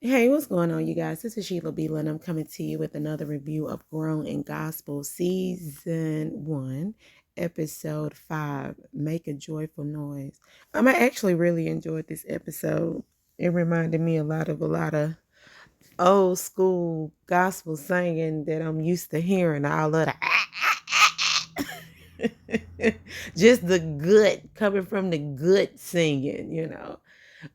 Hey, what's going on, you guys? This is Sheila Beela, and I'm coming to you with another review of Grown in Gospel Season 1, Episode 5, Make a Joyful Noise. I actually really enjoyed this episode. It reminded me a lot of old school gospel singing that I'm used to hearing. All of the just the good coming from the good singing.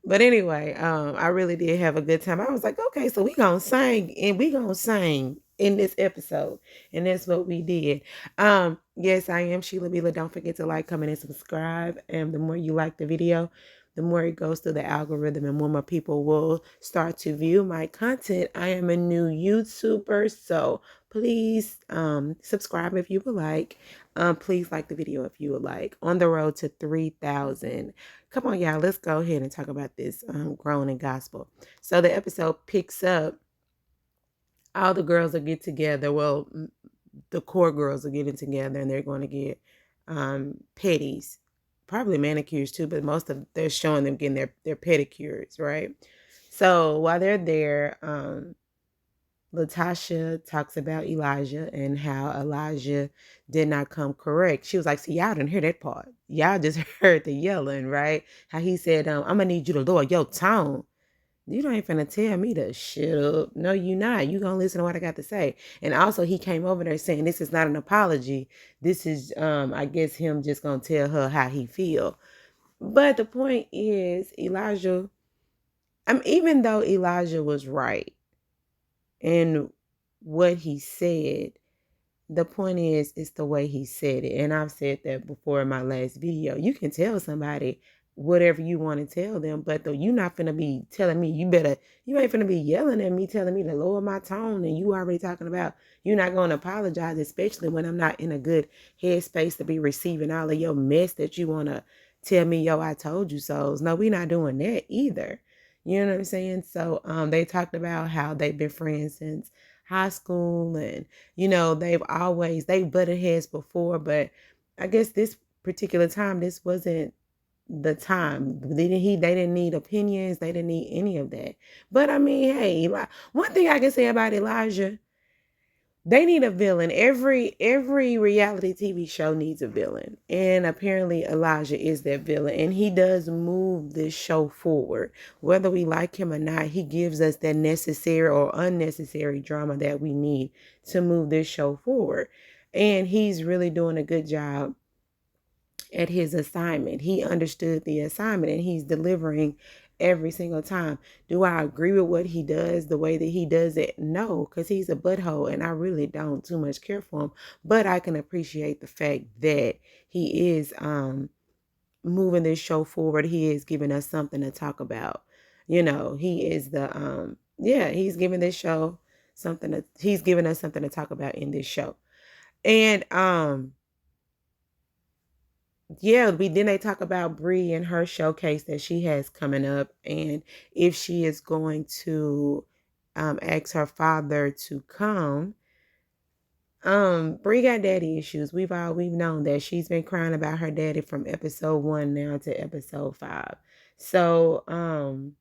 But anyway, I really did have a good time. I was like, okay, so we gonna sing and we gonna sing in this episode. And that's what we did. Yes, I am Sheila Bila. Don't forget to like, comment, and subscribe. And the more you like the video, the more it goes through the algorithm and more people will start to view my content. I am a new YouTuber, so please subscribe if you would like. Please like the video if you would like. On the road to 3,000. Come on, y'all. Let's go ahead and talk about this Grown in Gospel. So the episode picks up. All the girls will get together. Well, the core girls are getting together and they're going to get pedis, probably manicures too, but they're showing them getting their pedicures, right? So while they're there, Latasha talks about Elijah and how Elijah did not come correct. She was like, see, y'all didn't hear that part. Y'all just heard the yelling, right? How he said, I'm going to need you to lower your tone. You ain't finna tell me to shut up. No, you not. You gonna listen to what I got to say. And also he came over there saying this is not an apology. This is I guess him just gonna tell her how he feel. But the point is Elijah, even though Elijah was right in what he said, the point is it's the way he said it. And I've said that before in my last video. You can tell somebody whatever you want to tell them, but though you're not gonna be telling me you ain't gonna be yelling at me telling me to lower my tone, and you already talking about you're not gonna apologize, especially when I'm not in a good headspace to be receiving all of your mess that you wanna tell me, yo, I told you so's. No, we're not doing that either. You know what I'm saying? So they talked about how they've been friends since high school, and they've butted heads before, but I guess this particular time, this wasn't the time. They didn't need opinions. They didn't need any of that. But I mean, hey, one thing I can say about Elijah, they need a villain. Every reality TV show needs a villain. And apparently Elijah is that villain. And he does move this show forward. Whether we like him or not, he gives us that necessary or unnecessary drama that we need to move this show forward. And he's really doing a good job at his assignment. He understood the assignment and he's delivering every single time. Do I agree with what he does, the way that he does it? No, because he's a butthole and I really don't too much care for him. But I can appreciate the fact that he is moving this show forward. He is giving us something to talk about. He is he's giving this show he's giving us something to talk about in this show. And then they talk about Bree and her showcase that she has coming up, and if she is going to ask her father to come. Bree got daddy issues. We've known that. She's been crying about her daddy from episode 1 now to episode 5. So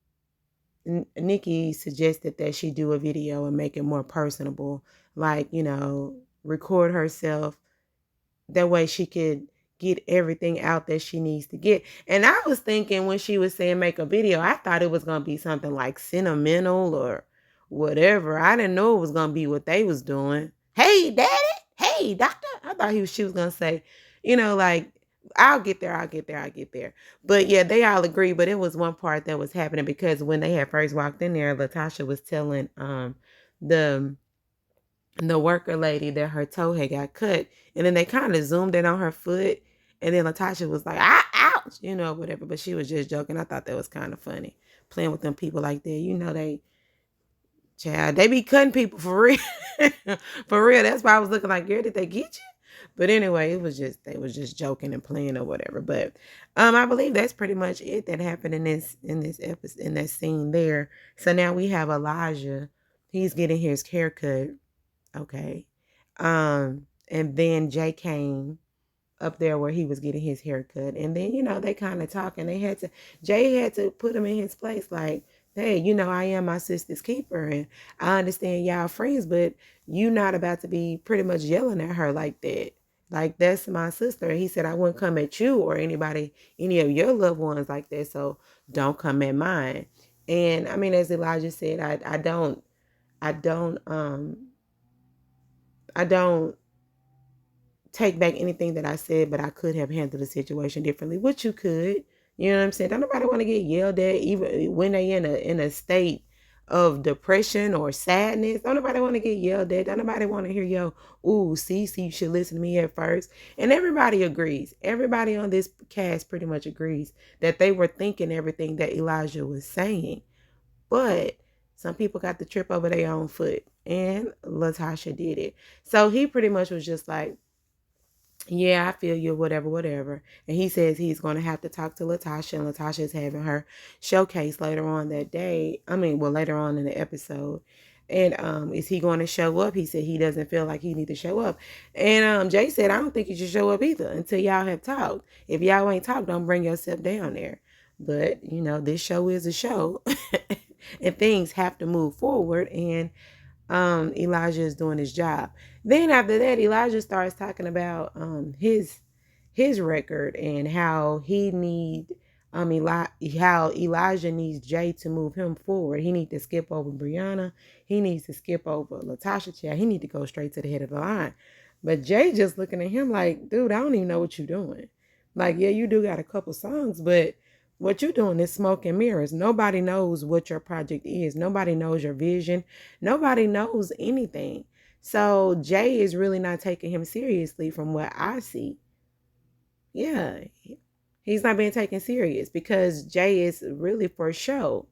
Nikki suggested that she do a video and make it more personable, like record herself. That way she could get everything out that she needs to get. And I was thinking when she was saying make a video, I thought it was going to be something like sentimental or whatever. I didn't know it was going to be what they was doing. Hey, daddy. Hey, doctor. I thought she was going to say, like, I'll get there. But yeah, they all agree. But it was one part that was happening because when they had first walked in there, Latasha was telling the worker lady that her toe had got cut, and then they kind of zoomed in on her foot, and then Latasha was like, ouch, whatever, but she was just joking. I thought that was kind of funny, playing with them people like that. They be cutting people for real. For real. That's why I was looking like, girl, did they get you? But anyway, they was just joking and playing or whatever. But I believe that's pretty much it that happened in this episode, in that scene there. So now we have Elijah. He's getting his haircut. Okay. And then Jay came up there where he was getting his haircut. And then, they kind of talking. Jay had to put him in his place. Like, hey, I am my sister's keeper, and I understand y'all friends, but you not about to be pretty much yelling at her like that. Like, that's my sister. He said I wouldn't come at you or anybody, any of your loved ones like that. So don't come at mine. And I mean, as Elijah said, I don't, I don't take back anything that I said, but I could have handled the situation differently, which you could. You know what I'm saying? Don't nobody want to get yelled at, even when they in a state of depression or sadness. Don't nobody want to get yelled at. Don't nobody want to hear ooh, see, you should listen to me at first. And everybody agrees. Everybody on this cast pretty much agrees that they were thinking everything that Elijah was saying. But some people got the trip over their own foot. And Latasha did it. So he pretty much was just like, yeah, I feel you, whatever. And he says he's going to have to talk to Latasha, and Latasha is having her showcase later on that day. Later on in the episode. And is he going to show up? He said he doesn't feel like he need to show up. And Jay said, I don't think you should show up either until y'all have talked. If y'all ain't talked, don't bring yourself down there. But, this show is a show. And things have to move forward. And Elijah is doing his job. Then after that, Elijah starts talking about his record and how how Elijah needs Jay to move him forward. He needs to skip over Brianna. He needs to skip over Latasha. Child. He needs to go straight to the head of the line. But Jay just looking at him like, dude, I don't even know what you're doing. Like, yeah, you do got a couple songs, but what you're doing is smoke and mirrors. Nobody knows what your project is. Nobody knows your vision. Nobody knows anything. So Jay is really not taking him seriously from what I see. Yeah, he's not being taken serious because Jay is really for show.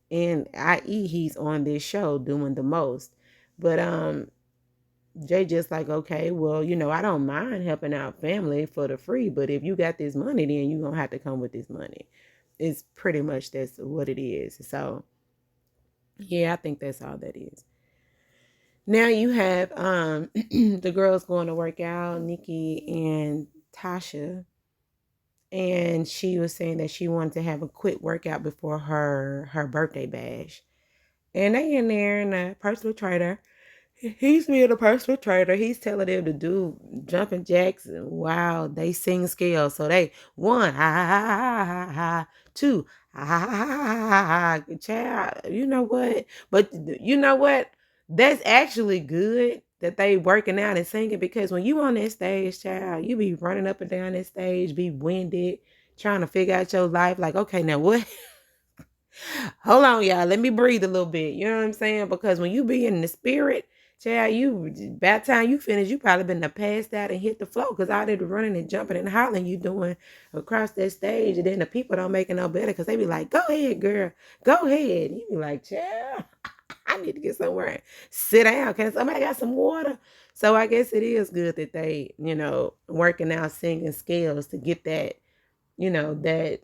And i.e. he's on this show doing the most. But Jay just like, okay, well, I don't mind helping out family for the free, but if you got this money, then you're going to have to come with this money. It's pretty much that's what it is. So, yeah, I think that's all that is. Now you have the girls going to work out, Nikki and Tasha. And she was saying that she wanted to have a quick workout before her birthday bash. And they in there in a personal trainer. He's being a personal trainer. He's telling them to do jumping jacks while they sing scales. So they 1, ha, ha, ha, ha, ha, 2, ha, ha, ha, ha, ha. Child, you know what? But you know what? That's actually good that they working out and singing, because when you on that stage, child, you be running up and down that stage, be winded, trying to figure out your life. Like, okay, now what? Hold on, y'all. Let me breathe a little bit. You know what I'm saying? Because when you be in the spirit, child, by the time you finish, you probably been passed out and hit the floor, because all that running and jumping and hollering you doing across that stage, and then the people don't make it no better because they be like, go ahead, girl. Go ahead. You be like, child, I need to get somewhere and sit down. Can somebody got some water? So I guess it is good that they, working out singing scales to get that, that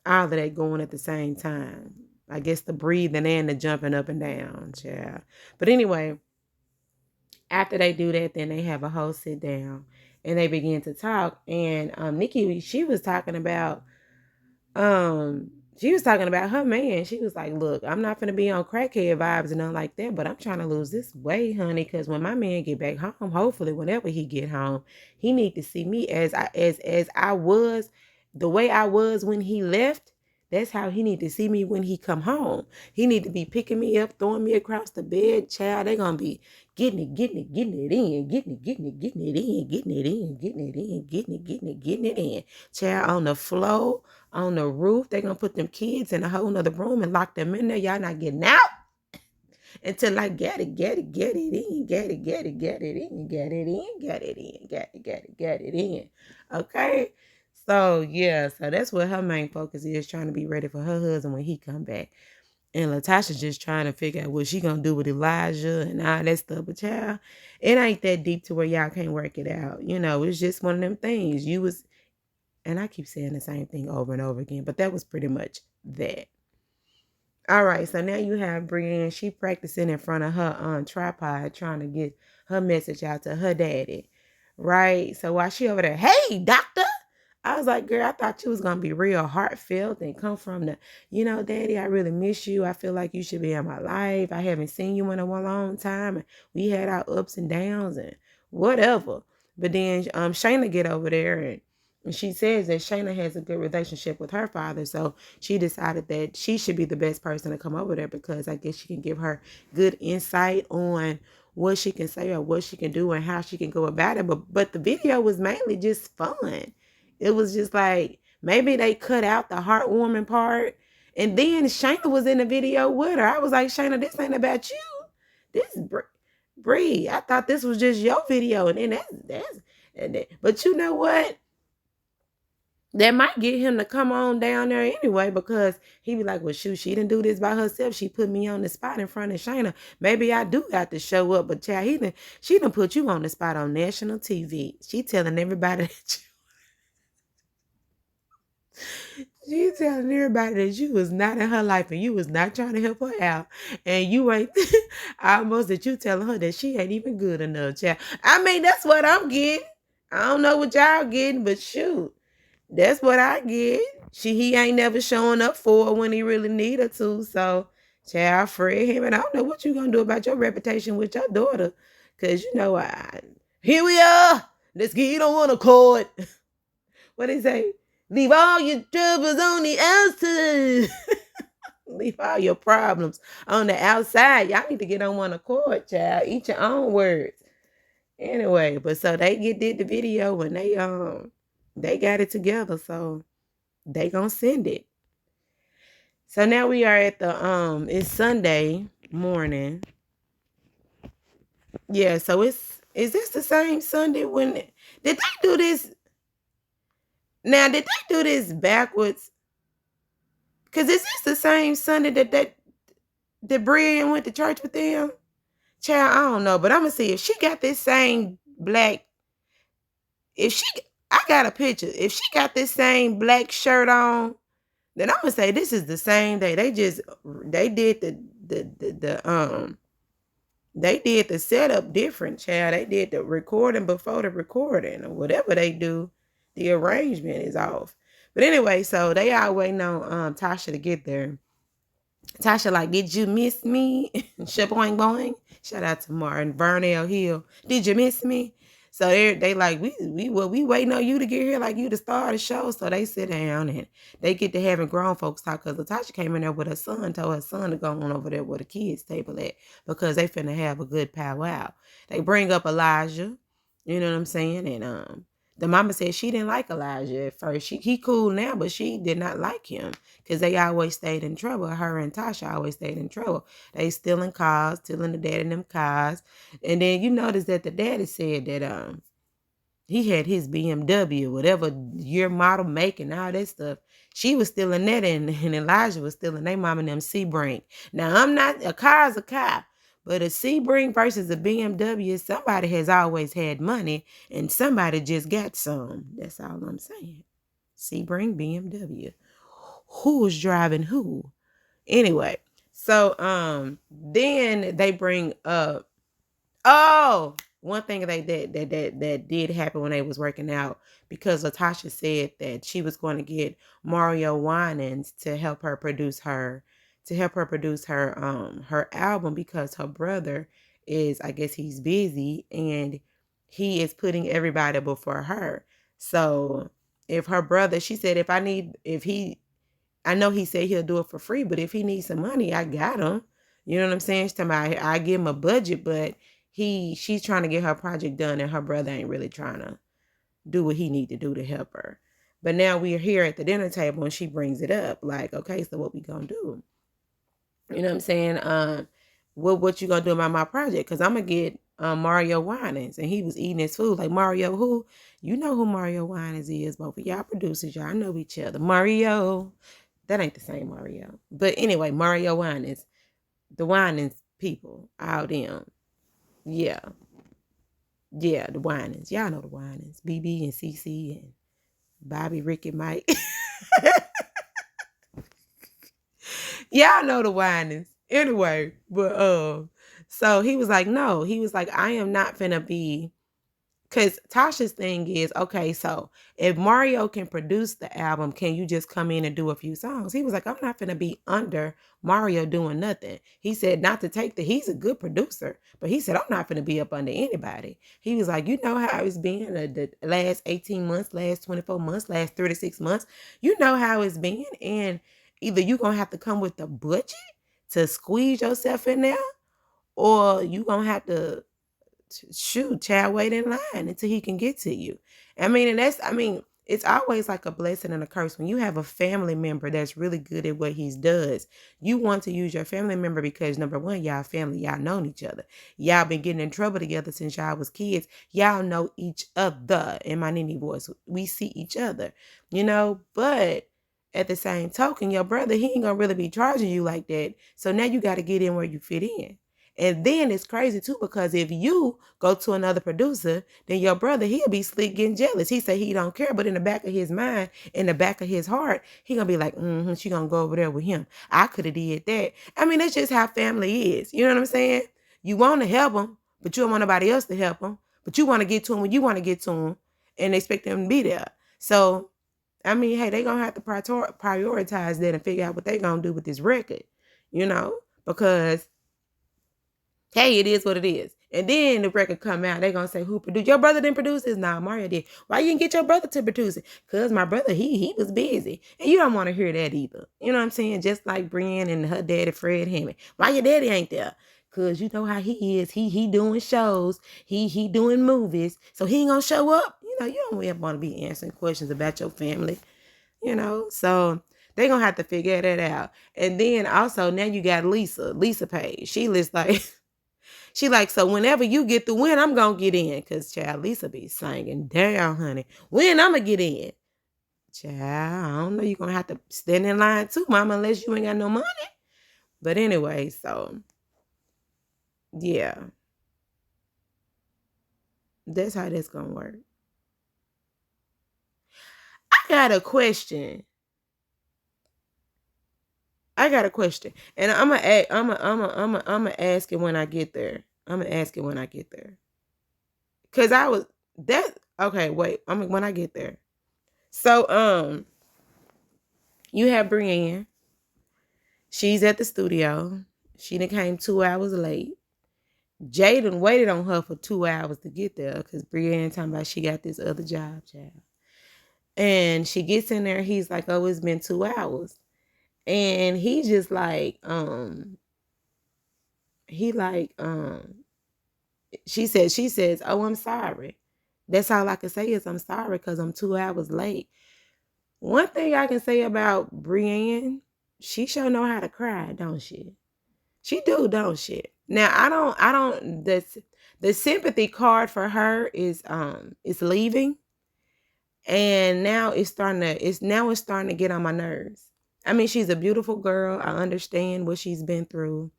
all of that going at the same time. I guess the breathing and the jumping up and down, child. But anyway, after they do that, then they have a whole sit down and they begin to talk. And Nikki, she was talking about her man. She was like, look, I'm not going to be on crackhead vibes and nothing like that, but I'm trying to lose this weight, honey, because when my man get back home, hopefully whenever he get home, he need to see me as I was, the way I was when he left. That's how he need to see me when he come home. He need to be picking me up, throwing me across the bed. Child, they going to be getting it in, getting it in, getting it in, getting it in, getting it in, getting it in. Child, on the floor, on the roof. They're going to put them kids in a whole nother room and lock them in there. Y'all not getting out until I get it in, get it in, get it in, get it in, get it in, get it in. Okay? So, yeah, so that's what her main focus is, trying to be ready for her husband when he come back. And Latasha just trying to figure out what she going to do with Elijah and all that stuff. But, child, it ain't that deep to where y'all can't work it out. It's just one of them things. And I keep saying the same thing over and over again, but that was pretty much that. All right, so now you have Brianne. She practicing in front of her tripod, trying to get her message out to her daddy, right? So while she over there, hey, doctor, I was like, girl, I thought you was gonna be real heartfelt and come from the, Daddy, I really miss you. I feel like you should be in my life. I haven't seen you in a long time. And we had our ups and downs and whatever. But then Shayna get over there and she says that Shayna has a good relationship with her father. So she decided that she should be the best person to come over there because I guess she can give her good insight on what she can say or what she can do and how she can go about it. But the video was mainly just fun. It was just like maybe they cut out the heartwarming part. And then Shayna was in the video with her. I was like, Shayna, this ain't about you. This is Bree. I thought this was just your video. And then but you know what? That might get him to come on down there anyway because he be like, well, shoot, she didn't do this by herself. She put me on the spot in front of Shayna. Maybe I do got to show up, but child, she done put you on the spot on national TV. She telling everybody that she telling everybody that you was not in her life and you was not trying to help her out. And you ain't almost that you telling her that she ain't even good enough, child. I mean, that's what I'm getting. I don't know what y'all getting, but shoot. That's what I get. He ain't never showing up for her when he really need her to. So, child, Fred him. And I don't know what you gonna do about your reputation with your daughter. Cause here we are. Let's get on one accord. What they say? Leave all your troubles on the outside. Leave all your problems on the outside. Y'all need to get on one accord, child. Eat your own words. Anyway, but so they did the video and they got it together. So they gonna send it. So now we are at the it's Sunday morning. Yeah, so is this the same Sunday when did they do this? Now did they do this backwards? Cause is this the same Sunday that Brianne went to church with them? Child, I don't know, but I'm gonna see if she got this same black. I got a picture. If she got this same black shirt on, then I'm gonna say this is the same day. They did they did the setup different, child. They did the recording before the recording or whatever they do. The arrangement is off. But anyway, so they all waiting on Tasha to get there. Tasha like, did you miss me? Shaboing boing. Shout out to Martin Vernell Hill. Did you miss me? So they like, we waiting on you to get here, like you to start the show. So they sit down and they get to having grown folks talk because Latasha came in there with her son, told her son to go on over there where the kids table at because they finna have a good powwow. They bring up Elijah, you know what I'm saying? And the mama said she didn't like Elijah at first. He cool now, but she did not like him because they always stayed in trouble. Her and Tasha always stayed in trouble. They stealing cars, stealing the dad in them cars. And then you notice that the daddy said that he had his BMW, whatever year, model, make, and all that stuff. She was stealing that, and Elijah was stealing their mom and them Sebring. Now, a car's a car. But a Sebring versus a BMW, somebody has always had money and somebody just got some. That's all I'm saying. Sebring, BMW. Who's driving who? Anyway, so then they bring up one thing that did happen when they was working out because Latasha said that she was going to get Mario Winans to help her produce her her album because her brother is, I guess he's busy and he is putting everybody before her. So if her brother, she said, I know he said he'll do it for free, but if he needs some money, I got him. You know what I'm saying? She's talking about, I give him a budget, but she's trying to get her project done and her brother ain't really trying to do what he need to do to help her. But now we're here at the dinner table and she brings it up like, okay, so what we gonna do? You know what I'm saying? What you gonna do about my project? Because I'm gonna get Mario Winans, and he was eating his food like, Mario who? You know who Mario Winans is. Both of y'all producers, y'all know each other. Mario, that ain't the same Mario. But anyway, Mario Winans, the Winans people, all them. Yeah, the Winans. Y'all know the Winans. BB and CC and Bobby, Ricky, Mike. Y'all know the Winans. Anyway, but so he was like, no. He was like, I am not finna be Because Tasha's thing is, okay, so if Mario can produce the album, can you just come in and do a few songs? He was like, I'm not going to be under Mario doing nothing. He said, not to take he's a good producer, but he said, I'm not going to be up under anybody. He was like, you know how it's been the last 18 months, last 24 months, last 36 months. You know how it's been. And either you're going to have to come with the budget to squeeze yourself in there, or you going to have to shoot, child, wait in line until he can get to you. It's always like a blessing and a curse when you have a family member that's really good at what he does. You want to use your family member because, number one, y'all family, y'all known each other. Y'all been getting in trouble together since y'all was kids. Y'all know each other. In my Nini voice, we see each other, but at the same token, your brother, he ain't gonna really be charging you like that. So now you got to get in where you fit in. And then it's crazy too, because if you go to another producer, then your brother, he'll be slick getting jealous. He say he don't care, but in the back of his mind, in the back of his heart, he gonna be like, she gonna go over there with him. I could have did that. That's just how family is. You know what I'm saying? You want to help them, but you don't want nobody else to help them. But you want to get to them when you want to get to them, and expect them to be there. So, hey, they gonna have to prioritize that and figure out what they gonna do with this record, because hey, it is what it is. And then the record come out, they gonna say, who produced? Your brother didn't produce this? Nah, Mario did. Why you didn't get your brother to produce it? Because my brother, he was busy. And you don't want to hear that either. You know what I'm saying? Just like Brianne and her daddy, Fred Hammond. Why your daddy ain't there? Because you know how he is. He doing shows. He doing movies. So he ain't gonna show up. You don't ever want to be answering questions about your family. So they gonna have to figure that out. And then also, now you got Lisa Page. She lists like... She like, so whenever you get the win, I'm going to get in. Because, child, Lisa be singing down, honey. When I'm going to get in? Child, I don't know. You're going to have to stand in line too, mama, unless you ain't got no money. But anyway, so, yeah. That's how that's going to work. I got a question. And I'm gonna ask it when I get there. Cause okay, wait. When I get there. So you have Brianne. She's at the studio. She done came 2 hours late. Jaden waited on her for 2 hours to get there because Brianne talking about she got this other job, child. And she gets in there. He's like, oh, it's been 2 hours. And he just like, she says, oh, I'm sorry. That's all I can say is I'm sorry because I'm 2 hours late. One thing I can say about Brianne, she sure know how to cry, don't she? She do, don't she? Now the sympathy card for her is leaving. And now it's starting to get on my nerves. She's a beautiful girl. I understand what she's been through.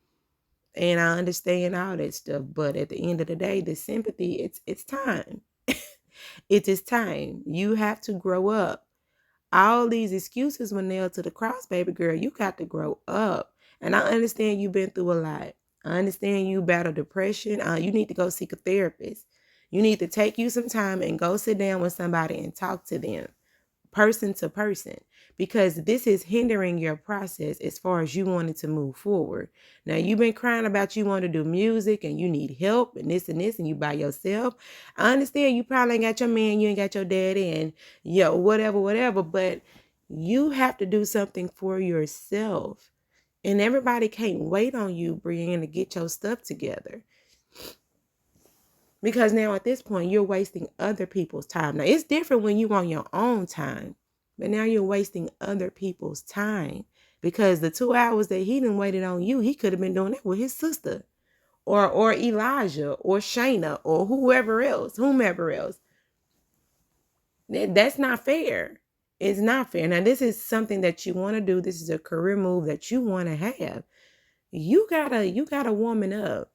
And I understand all that stuff. But at the end of the day, the sympathy, it's time. It is time. You have to grow up. All these excuses were nailed to the cross, baby girl. You got to grow up. And I understand you've been through a lot. I understand you battle depression. You need to go seek a therapist. You need to take you some time and go sit down with somebody and talk to them, person to person, because this is hindering your process as far as you wanted to move forward. Now, you've been crying about you want to do music and you need help and this and you by yourself. I understand you probably ain't got your man, you ain't got your daddy and whatever, but you have to do something for yourself. And everybody can't wait on you, Brianna, to get your stuff together. Because now at this point, you're wasting other people's time. Now, it's different when you on your own time. But now you're wasting other people's time. Because the 2 hours that he done waited on you, he could have been doing that with his sister. Or Elijah. Or Shayna. Or whomever else. That's not fair. It's not fair. Now, this is something that you want to do. This is a career move that you want to have. You gotta woman up.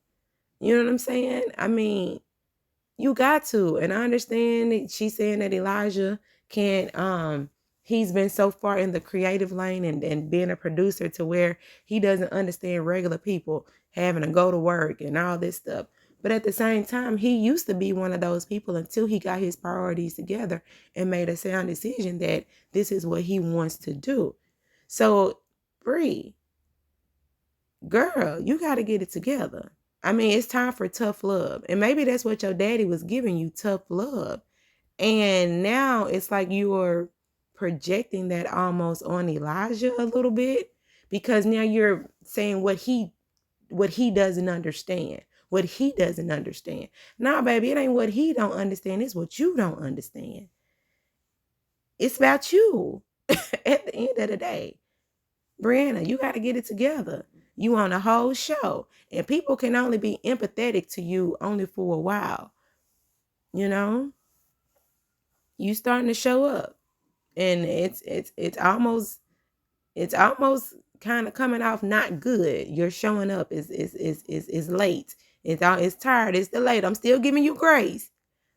You know what I'm saying? You got to. And I understand she's saying that Elijah can't, he's been so far in the creative lane and being a producer to where he doesn't understand regular people having to go to work and all this stuff. But at the same time, he used to be one of those people until he got his priorities together and made a sound decision that this is what he wants to do. So, Bree, girl, you got to get it together. I mean, it's time for tough love. And maybe that's what your daddy was giving you, tough love. And now it's like you're projecting that almost on Elijah a little bit, because now you're saying what he doesn't understand. What he doesn't understand. Nah, baby, it ain't what he don't understand. It's what you don't understand. It's about you at the end of the day. Brianna, you got to get it together. You on a whole show. And people can only be empathetic to you only for a while. You know? You starting to show up. And it's almost kind of coming off not good. You're showing up is late. It's tired. It's delayed. I'm still giving you grace.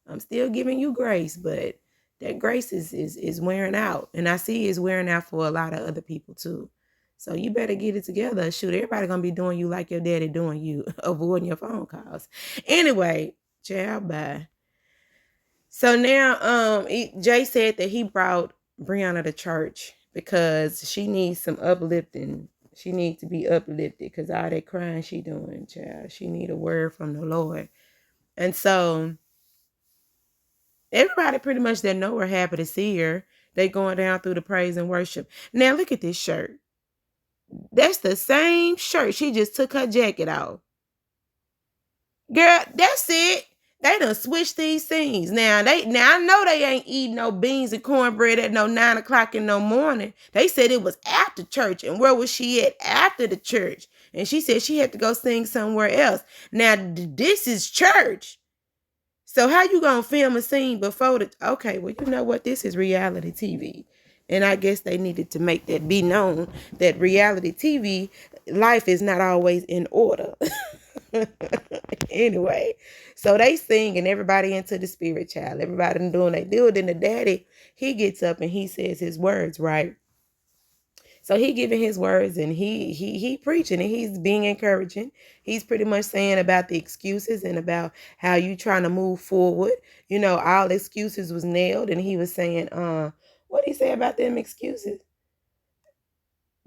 But that grace is wearing out. And I see it's wearing out for a lot of other people too. So you better get it together. Shoot, everybody gonna be doing you like your daddy doing you, avoiding your phone calls. Anyway, ciao, bye. So now, Jay said that he brought Brianna to church because she needs some uplifting. She needs to be uplifted because all that crying she doing, child. She need a word from the Lord. And so everybody pretty much that know her happy to see her. They going down through the praise and worship. Now look at this shirt. That's the same shirt. She just took her jacket off. Girl, that's it. They done switched these things. Now I know they ain't eating no beans and cornbread at no 9 o'clock in the morning. They said it was after church. And where was she at after the church? And she said she had to go sing somewhere else. Now this is church. So how you gonna film a scene before the... Okay, well, you know what? This is reality TV. And I guess they needed to make that be known that reality TV life is not always in order. Anyway, so they sing and everybody into the spirit, child. Everybody doing they do it. Then the daddy, he gets up and he says his words, right? So he giving his words and he preaching and he's being encouraging. He's pretty much saying about the excuses and about how you trying to move forward. You know, all excuses was nailed. And he was saying, what did he say about them excuses?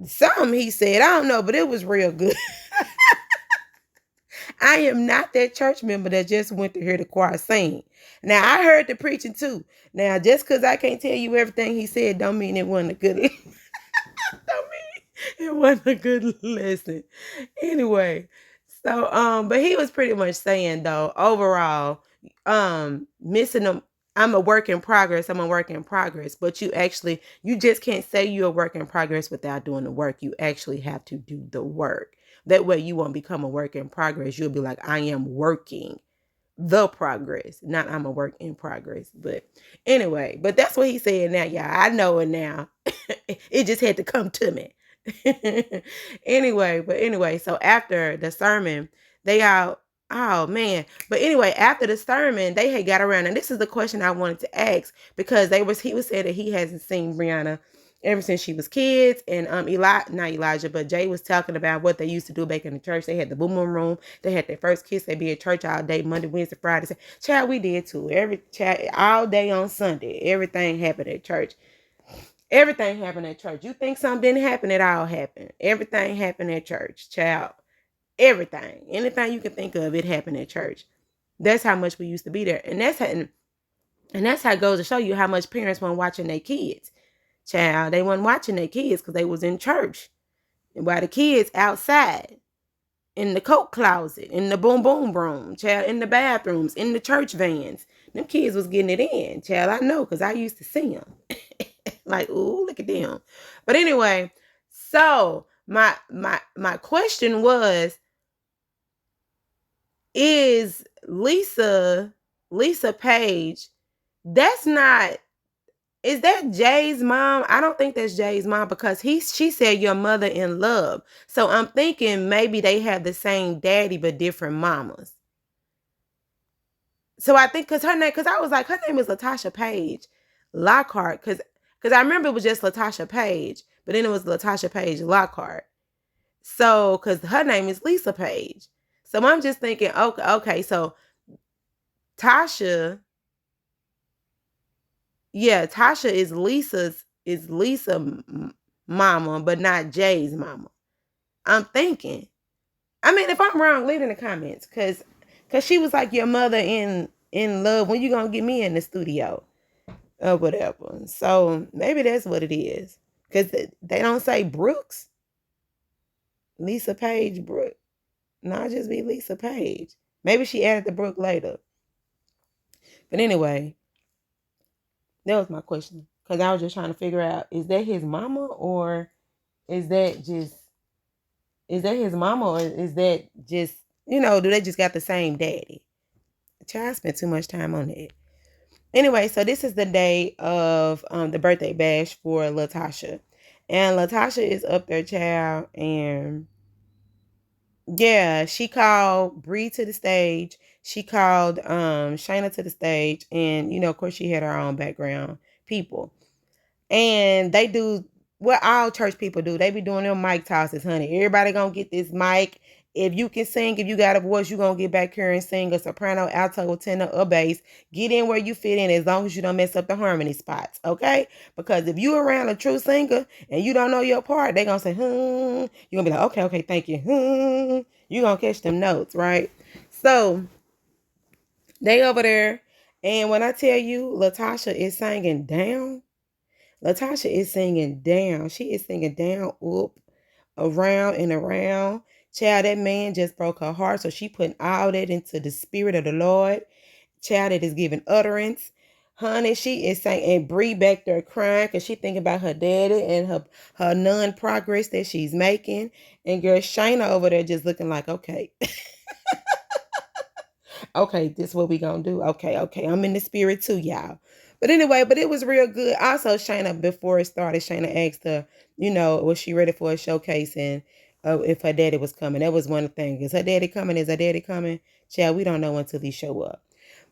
Some he said, I don't know, but it was real good. I am not that church member that just went to hear the choir sing. Now, I heard the preaching too. Now, just because I can't tell you everything he said don't mean it wasn't a good it wasn't a good lesson. Anyway, so but he was pretty much saying though, overall, missing them. I'm a work in progress. But you just can't say you're a work in progress without doing the work. You actually have to do the work. That way you won't become a work in progress. You'll be like, I am working the progress, not I'm a work in progress. But anyway, but that's what he said now, y'all. I know it now. It just had to come to me. Anyway, so after the sermon, they all, oh man. But anyway, after the sermon, they had got around, and this is the question I wanted to ask, because he was saying that he hasn't seen Brianna ever since she was kids. And not Elijah, but Jay was talking about what they used to do back in the church. They had the boom boom room. They had their first kiss. They'd be at church all day, Monday, Wednesday, Friday. Child, we did too. Every child, all day on Sunday. Everything happened at church. Everything happened at church. You think something didn't happen, it all happened. Everything happened at church, child. Everything. Anything you can think of, it happened at church. That's how much we used to be there. And that's how it goes to show you how much parents weren't watching their kids. Child, they weren't watching their kids because they was in church. And while the kids outside, in the coat closet, in the boom boom room, child, in the bathrooms, in the church vans. Them kids was getting it in, child. I know, because I used to see them. Like, ooh, look at them. But anyway, so my question was, is Lisa Page, is that Jay's mom? I don't think that's Jay's mom, because she said your mother in love. So I'm thinking maybe they have the same daddy but different mamas. So I think because I was like, her name is Latasha Page Lockhart, because I remember it was just Latasha Page, but then it was Latasha Page Lockhart. So, because her name is Lisa Page. So I'm just thinking, okay, so Tasha, yeah, Tasha is Lisa mama, but not Jay's mama. I'm thinking. I mean, if I'm wrong, leave it in the comments, cause she was like your mother in love. When you gonna get me in the studio or whatever? So maybe that's what it is. Cause they don't say Brooks, Lisa Page Brooke. No, just be Lisa Page. Maybe she added the Brooke later. But anyway, that was my question. Cause I was just trying to figure out, is that his mama, or is that just is that his mama, or is that just, do they just got the same daddy? Child, I spent too much time on it. Anyway, so this is the day of the birthday bash for Latasha. And Latasha is up there, child, and yeah, she called Bree to the stage. She called Shayna to the stage, and of course, she had her own background people. And they do what all church people do. They be doing their mic tosses, honey. Everybody gonna get this mic. If you can sing, if you got a voice, you gonna get back here and sing a soprano, alto, tenor, or bass. Get in where you fit in, as long as you don't mess up the harmony spots, okay? Because if you around a true singer and you don't know your part, they gonna say, you're gonna be like, okay, thank you. You gonna catch them notes, right? So they over there, and when I tell you Latasha is singing down, Latasha is singing down. She is singing down, up, around, and around. Child, that man just broke her heart. So she putting all that into the spirit of the Lord. Child, that is giving utterance. Honey, she is saying, and Bree back there crying because she thinking about her daddy and her non-progress that she's making. And girl, Shayna over there just looking like, okay. Okay, this is what we gonna do. Okay. I'm in the spirit too, y'all. But anyway, but it was real good. Also, Shayna, before it started, Shayna asked her, was she ready for a showcase, and if her daddy was coming. That was one thing. Is her daddy coming? Is her daddy coming? Child, we don't know until he show up.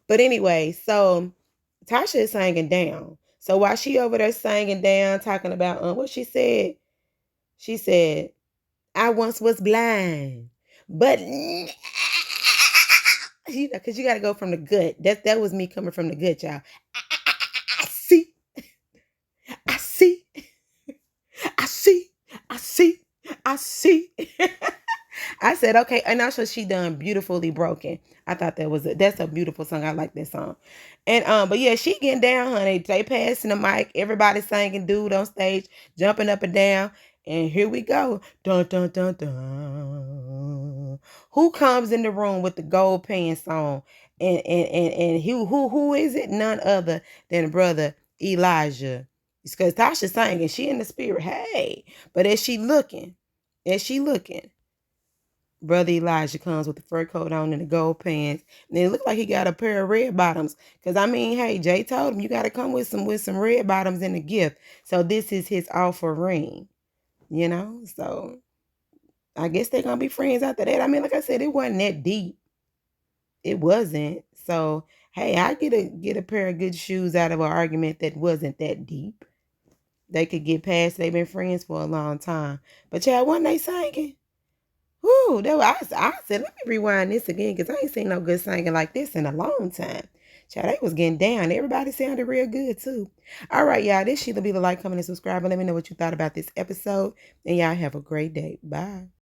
But anyway, so Tasha is singing down. So while she over there singing down, talking about what she said, I once was blind, but because you got to go from the gut. That was me coming from the gut, y'all. I see, I see, I see, I see, I see. I said, okay, and also she done Beautifully Broken. I thought that's a beautiful song. I like that song. And but yeah, she getting down, honey. They passing the mic, everybody singing, dude on stage, jumping up and down. And here we go. Dun dun dun dun. Who comes in the room with the gold pants on? And who is it? None other than brother Elijah. It's because Tasha singing, she in the spirit. Hey, but as she looking, Brother Elijah comes with the fur coat on and the gold pants. And it looked like he got a pair of red bottoms. Because, I mean, hey, Jay told him you got to come with some red bottoms in the gift. So this is his offering, So I guess they're going to be friends after that. I mean, like I said, it wasn't that deep. It wasn't. So, hey, I get a pair of good shoes out of an argument that wasn't that deep. They could get past. They've been friends for a long time. But, child, wasn't they singing? Whoo, I said, let me rewind this again because I ain't seen no good singing like this in a long time. Child, they was getting down. Everybody sounded real good too. All right, y'all. This Sheila be the like, comment, and subscribe, and let me know what you thought about this episode. And y'all have a great day. Bye.